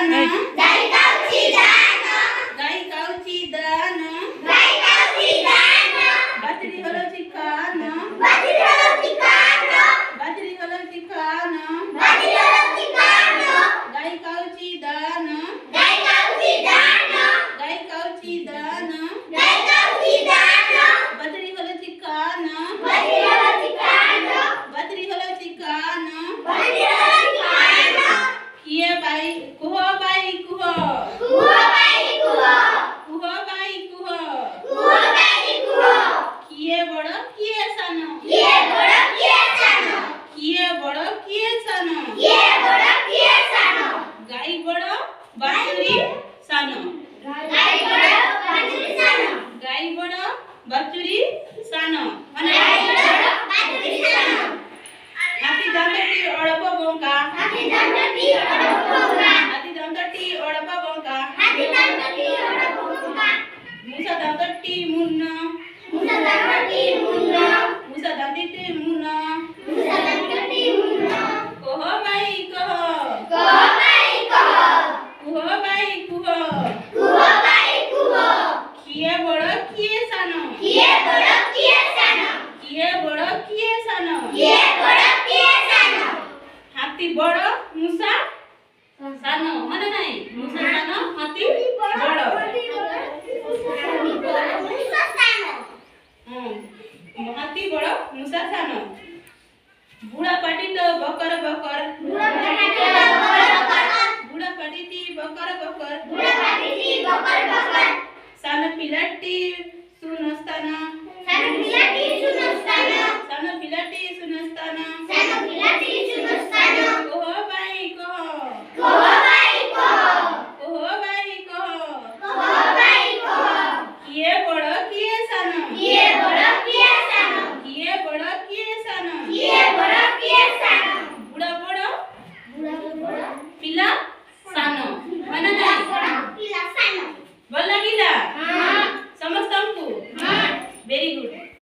दान गाई काउची दान गाई काउची दान गाई काउची दान बाजरी हलोची कान बाजरी हलवची कान बाजरी हलोची कान बाजरी हलवची कान गाई काउची दान गाई काउची दान गाई काउची दान गाई काउची दान बाजरी हलोची कान बाजरी हलवची कान बाजरी हलोची कान बाजरी हलवची कान किए बाई कुह बाई कुह कुह बाई कुह कुह बाई कुह कुह बाई कुह किए बड़ किए सान किए बड़ किए सान किए बड़ किए सान किए बड़ किए सान गाई बड़ बाछुरी सान गाई बड़ बाछुरी सान गाई बड़ बाछुरी सान गाई बड़ बाछुरी सान हाथी दांतटी अळप बंका हाथी दांतटी अळप बंका हाथी दांतटी अळप बंका हाथी दांतटी अळप बंका मुसा दांतटी मुन्न मुसा दांतटी मुन्न मुसा दांतटी मुन्न मुसा दांतटी मुन्न कह बाई कह कह बाई कह कुह बाई कुह कुह बाई कुह किए बड़ किए सान किए बड़ किए सान किए बड़ किए सान किए बड़ किए सान हाथी बड़ मुसा सान माने नाही मुसा सान हाथी बड़ हाथी बड़ मुसा सान बुढ़ा पाटी तो बकर बकर बुढ़ा पाटी बकर बकर बुढ़ा पाटी बकर बकर बुढ़ा पाटी बकर बकर सान पिलाटी सुनस्ताना